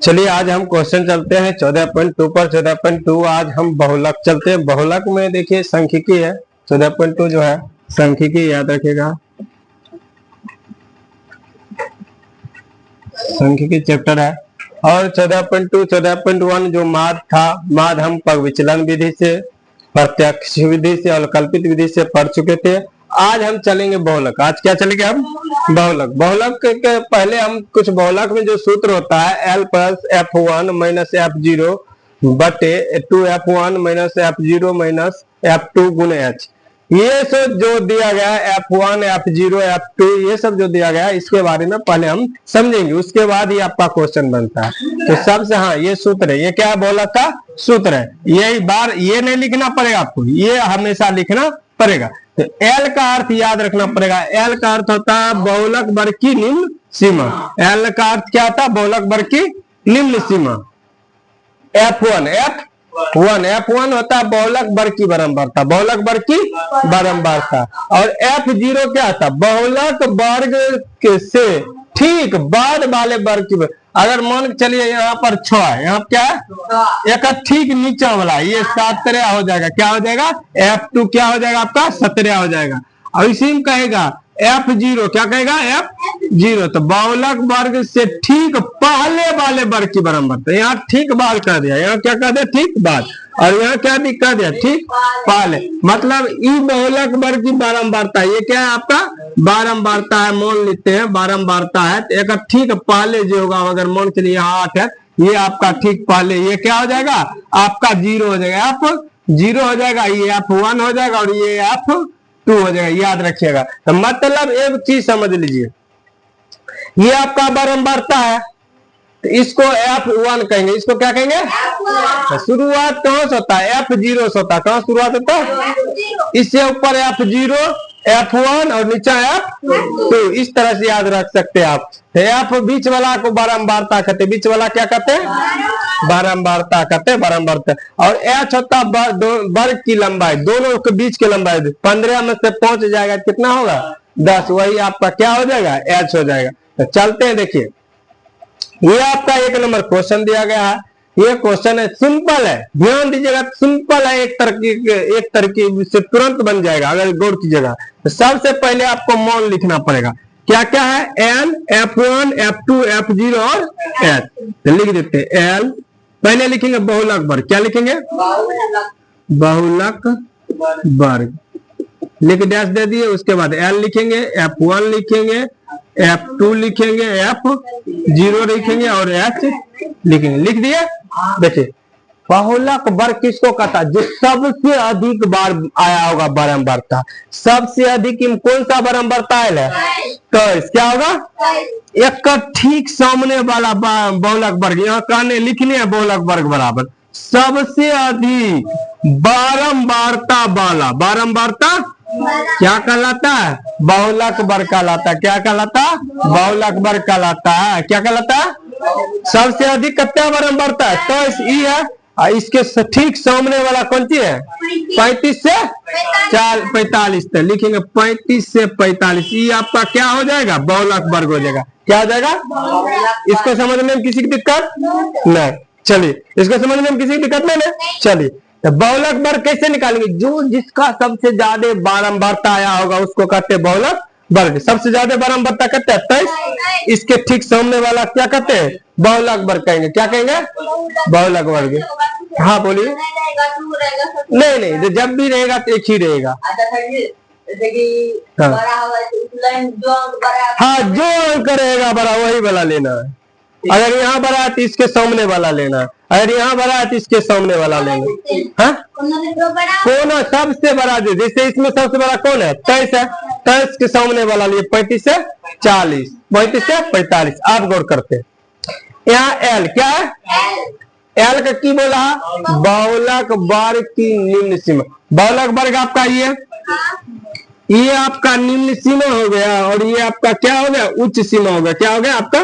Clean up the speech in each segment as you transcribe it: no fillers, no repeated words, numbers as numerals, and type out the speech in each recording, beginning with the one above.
चलिए आज हम क्वेश्चन चलते हैं 14.2 पर। 14.2 आज हम बहुलक चलते हैं। बहुलक में देखिए सांख्यिकी है। 14.2 जो है सांख्यिकी, याद रखिएगा, सांख्यिकी चैप्टर है। और 14.2 14.1 जो माद था, माद हम पग विचलन विधि से, प्रत्यक्ष विधि से और कल्पित विधि से पढ़ चुके थे। आज हम चलेंगे बहुलक। आज क्या चलेंगे हम? बहुलक। बहुलक के पहले हम कुछ बहुलक में जो सूत्र होता है L plus F1 minus F0 बटे 2F1 minus F0 minus F2 गुने H, ये सब जो दिया गया है F1 F0 F2 ये सब जो दिया गया है इसके बारे में पहले हम समझेंगे, उसके बाद ही आपका क्वेश्चन बनता है। तो सबसे हाँ ये सूत्र है, ये क्या है? बहुलक का सूत्र है। यही बार ये नहीं लिखना पड़ेगा आपको, ये हमेशा लिखना पड़ेगा। तो L का अर्थ याद रखना पड़ेगा। L का अर्थ होता है बहुलक वर्ग की निम्न सीमा। L का अर्थ क्या होता है? बहुलक वर्ग की निम्न सीमा। F1 होता है बहुलक वर्ग की बारंबारता, बहुलक वर्ग की बारंबारता। और F0 क्या था? बहुलक वर्ग से ठीक बाद वाले वर्ग की। अगर मान के चलिए यहाँ पर 6 है, यहाँ क्या है? एक ठीक नीचे वाला, ये 17 हो जाएगा। क्या हो जाएगा? F2 क्या हो जाएगा आपका? 17 हो जाएगा। और इसी में कहेगा F0, क्या कहेगा? F0 तो बहुलक वर्ग से ठीक पहले वाले वर्ग की बारंबारता। यहाँ ठीक बाद कर दिया, यहाँ क्या कर दिया? ठीक बाद। और यहाँ क्या भी कर दिया? ठीक पहले। मतलब ई बहुलक वर्ग की बारंबारता, ये क्या है आपका? बारंबारता है, मान लेते हैं बारंबारता है। तो एक ठीक पहले जो होगा, अगर मान के लिए यहाँ 8 है, ये आपका ठीक पहले ये क्या हो जाएगा? आपका 0 हो जाएगा, F0 हो जाएगा, ये F1 हो जाएगा और ये F2 हो जाएगा। याद रखिएगा। तो मतलब एक चीज समझ लीजिए, ये आपका बारंबारता है, तो इसको F1 कहेंगे, इसको क्या कहेंगे? तो शुरुआत कहां से होता है? F0 से होता है। कहां शुरुआत होता है? इससे ऊपर F0 F1 और नीचे F2, इस तरह से याद रख सकते हैं आप। तो F बीच वाला को बारंबारता कहते हैं, बीच वाला क्या कहते हैं? बारंबारता कहते हैं, बारंबारता। और H होता है वर्ग की लंबाई, दोनों के बीच की लंबाई। 15 में से 5 जाएगा, कितना होगा? 10, वही आपका क्या हो जाएगा? H हो जाएगा। तो चलते हैं, देखिए ये आपका 1 नंबर क्वेश्चन दिया गया है। ये क्वेश्चन है, सिंपल है, ध्यान दीजिएगा, सिंपल है, एक तरकीब से तुरंत बन जाएगा अगर गौर कीजिएगा। तो सबसे पहले आपको मान लिखना पड़ेगा, क्या क्या है? L, F1 F2 F0 और H। तो लिख देते हैं L, पहले लिखेंगे बहुलक वर्ग। क्या लिखेंगे? बहुलक वर्ग, लिख डैश दे दिए। उसके बाद L लिखेंगे, F1 लिखेंगे, F2 लिखेंगे, F0 लिखेंगे और H लिखेंगे। लिख दिए। देखिए बहुलक वर्ग किसको कहता है? जो सबसे अधिक बार आया होगा बारंबारता। सबसे अधिक कौन सा बारंबारता है? तो क्या होगा? एक ठीक सामने वाला बहुलक वर्ग, यहाँ कहने लिखने है बहुलक वर्ग बराबर सबसे अधिक बारंबारता वाला। बारंबारता क्या कहलाता है? बहुलक वर्ग कहलाता है। क्या कहलाता है? बहुलक वर्ग कहलाता है। क्या कहलाता है? सबसे अधिक कितना बारंबारता है? तो ई है। इसके ठीक सामने वाला कौन सी है? 35 से 45। तो लिखेंगे 35 से 45, ये आपका क्या हो जाएगा? बहुलक वर्ग हो जाएगा। क्या हो जाएगा? इसको समझने में किसी की दिक्कत नहीं? चलिए, इसको समझने में किसी की दिक्कत नहीं? चलिए, तो बहुलक वर्ग कैसे निकालेंगे? जो जिसका सबसे ज्यादा बारंबारता आया होगा उसको कहते हैं बहुलक वर्ग। सबसे ज्यादा बारंबारता कहते हैं 23, इसके ठीक सामने वाला क्या कहते हैं? बहुलक वर्ग कहेंगे। क्या कहेंगे? बहुलक वर्ग। हाँ बोलिए। नहीं, जब भी रहेगा तो एक ही रहेगा। हाँ, जो अंक रहेगा बड़ा वही वाला लेना है। अगर यहाँ बड़ा है तो इसके सामने वाला लेना है, अगर यहाँ बड़ा है तो इसके सामने वाला लेना। हाँ, कौन है सबसे बड़ा? जैसे इसमें सबसे बड़ा कौन है? 23 है, 23 के सामने वाला लिए 35 से 40, 35 से 45। आप गौर करते हैं, यहाँ L क्या है? L का की बोला? बहुलक वर्ग की निम्न सीमा। बहुलक वर्ग आपका ये आपका निम्न सीमा हो गया और ये आपका क्या हो गया? उच्च सीमा हो गया। क्या हो गया आपका?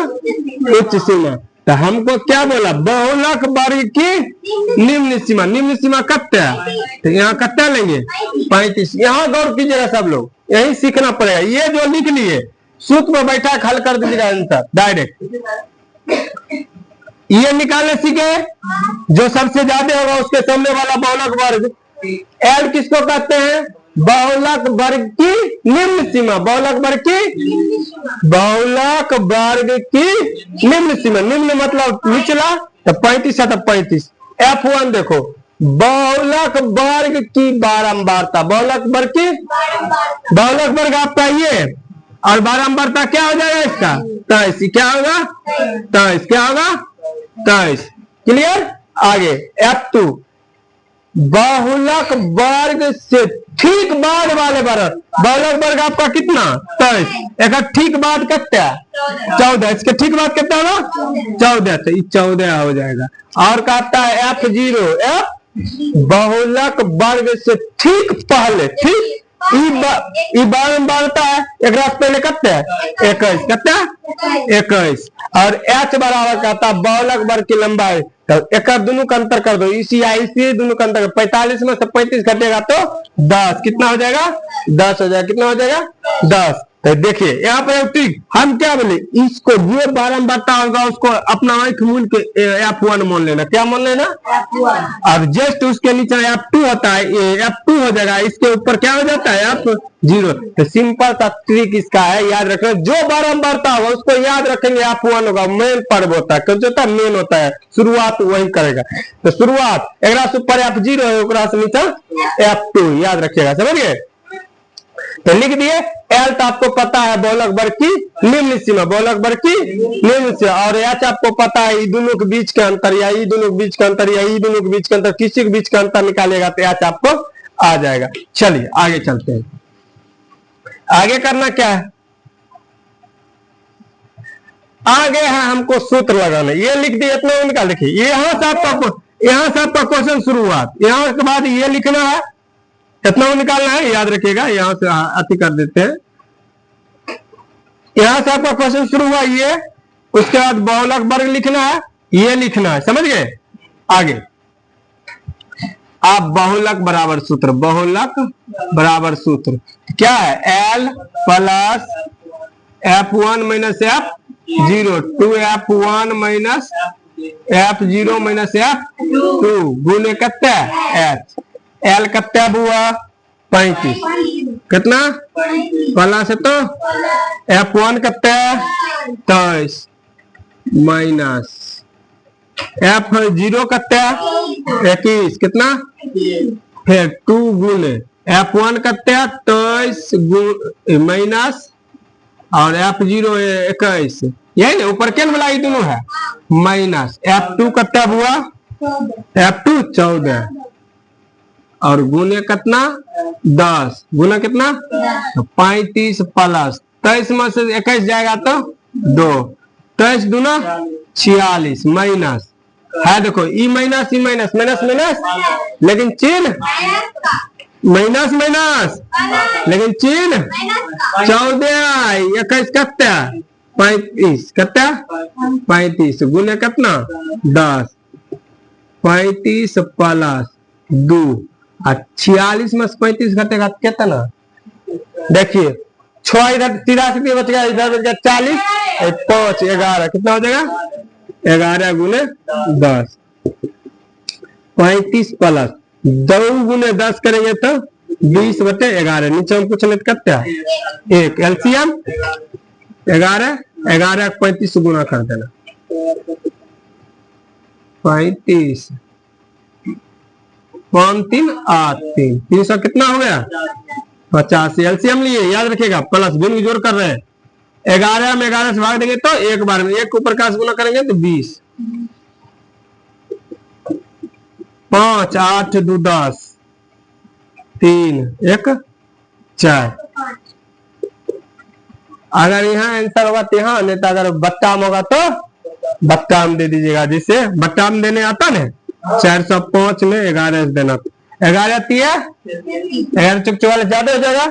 उच्च सीमा। तो हमको क्या बोला? बहुलक वर्ग की निम्न सीमा। निम्न सीमा कितना है? तो यहाँ कितना लेंगे? 35। यहाँ गौर कीजिएगा सब लोग, यही सीखना पड़ेगा। ये जो लिख लिए सूत्र में बैठा हल कर दीजिएगा आंसर डायरेक्ट। ये निकालने सीखे, जो सबसे ज्यादा होगा उसके सामने वाला बहुलक वर्ग। एल किसको कहते हैं? बहुलक वर्ग की निम्न सीमा। बहुलक वर्ग की, बहुलक वर्ग की निम्न सीमा। निम्न मतलब निचला, तो 35 है तो 35। F1 देखो, बहुलक वर्ग की बारंबारता। बहुलक वर्ग की, बहुलक वर्ग आपका ये, और बारंबारता क्या हो जाएगा इसका? 23। क्या होगा? 23। क्या होगा? 23। क्लियर? आगे F2, बहुलक वर्ग से ठीक बाद वाले वर्ग। बहुलक वर्ग आपका कितना? 23। एक ठीक बाद कितना? 14। इसके ठीक बाद कितना होगा? 14। तो ये 14 हो जाएगा। और कहता है F0, बहुलक वर्ग से ठीक पहले, ठीक बारंबारता है। एक रात पहले कितना है? 21। कितना? 21। और H बराबर कहता है बहुलक वर्ग की लंबाई। तो एक दोनों का अंतर कर दो, इसी दोनों का अंतर। 45 में से 35 घटेगा तो 10। कितना हो जाएगा? 10 हो जाएगा। कितना हो जाएगा? 10। तो देखिए यहाँ पर ठीक हम क्या बोले, इसको जो बारंबारता होगा उसको अपना आंख मूल के F1 मान लेना। क्या मान लेना? F1। और जस्ट उसके नीचे F2 होता है, F2 हो जाएगा। इसके ऊपर क्या हो जाता है? F0। तो सिंपल सा ट्रिक इसका है, याद रखना। जो बारंबारता होगा उसको याद रखेंगे F1 होगा। मेन पर्व होता है, क्योंकि होता है मेन होता है, शुरुआत वही करेगा। तो शुरुआत एक ऊपर F0 है, नीचे F2, याद रखिएगा। समझ गए? तो लिख दिए एल तो आपको पता है बहुलक वर्ग की निम्न सीमा। बहुलक वर्ग की निम्न सीमा। और एच आपको पता है दोनों के बीच का अंतर, या दोनों के बीच का अंतर, या दोनों के बीच का अंतर, किसी के बीच का अंतर निकालेगा तो एच आपको आ जाएगा। चलिए आगे चलते हैं। आगे करना क्या है? आगे है हमको सूत्र लगाना। ये लिख दिए, इतना निकाल। देखिए यहाँ से आपका क्वेश्चन शुरुआत, यहाँ के बाद ये लिखना है, कितना निकालना है याद रखिएगा। यहां से अति कर देते हैं। यहां से आपका क्वेश्चन शुरू हुआ ये, उसके बाद बहुलक वर्ग लिखना है, ये लिखना है। समझ गए? आगे आप बहुलक बराबर सूत्र, बहुलक बराबर सूत्र क्या है? L plus F1 minus F0 2F1 minus F0 minus F2 गुने कितना? H। L कितना हुआ? 35। कितना? प्लस है तो F1 कितना? 23 माइनस F0 कितना? 21। कितना? फिर 2 गुने F1 कितना? 23 माइनस और F0 21। यही ना ऊपर क्या वाला दोनों है माइनस। F2 कितना हुआ? F2 14 और गुने कितना? 10 गुना कितना? 35 प्लस 23 में से 21 जाएगा तो 2, 23 दूना 46 माइनस है। देखो ई माइनस माइनस माइनस, लेकिन चिन्ह माइनस माइनस, लेकिन चिन्ह 14 21 कितना? 35 कितना? 35 गुने कितना? 10 35 प्लस 2 46 में 35 घटेगा कितना? देखिए 6 इधर 83 बच गया, इधर बच गया 40, 5 11 कितना हो जाएगा? 11 गुने 10 35 प्लस 2 गुने 10 करेंगे तो 20 बटे 11। नीचे हम कुछ नहीं करते हैं, एक एलसीएम 11 35 गुना कर देना। 35 5 3 8 3 300 कितना हो गया? 85। एलसीएम लिए याद रखिएगा, प्लस भिन्न जोड़ कर रहे हैं। 11 में 11 से भाग देंगे तो एक बार में, एक ऊपर का गुना करेंगे तो 20। 5 8 2 10 3 1 4। अगर यहाँ आंसर होगा तो यहाँ, नहीं तो अगर बट्टा में होगा तो बट्टा में दे दीजिएगा। जिससे बट्टा में देने आता ना 405 में 11 देना। 11 तिया 11 चुक 44 ज्यादा हो जाएगा।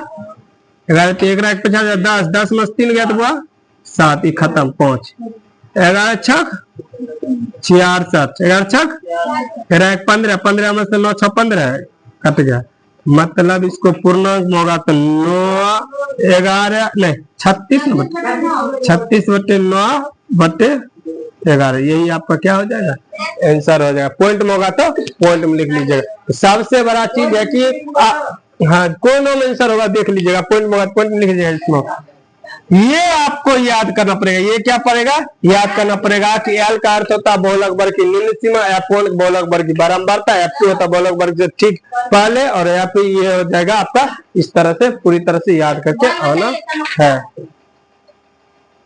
11 1 1 50 10 10 में 3 गया तो हुआ 7, ही खत्म 5। 11 छक 66, 11 छक 1 15 15 में से 9 6 15 कट गया। मतलब इसको पूर्णांक होगा तो 9 11 नहीं 36 बटे 9 बटे 11। यही आपका क्या हो जाएगा, आंसर हो जाएगा। पॉइंट में होगा तो पॉइंट में लिख लीजिएगा। सबसे बड़ा चीज है कि हाँ, कौन आंसर होगा देख लीजिएगा, पॉइंट में होगा पॉइंट में लिख लीजिएगा। इसमें ये आपको याद करना पड़ेगा, ये क्या पड़ेगा, याद करना पड़ेगा कि एल का अर्थ होता है बहुलक वर्ग की निम्न सीमा, F1 बहुलक वर्ग की बारंबारता, F2 होता है बहुलक वर्ग से ठीक पहले, और F ये हो जाएगा आपका। इस तरह से पूरी तरह से याद करके आना है।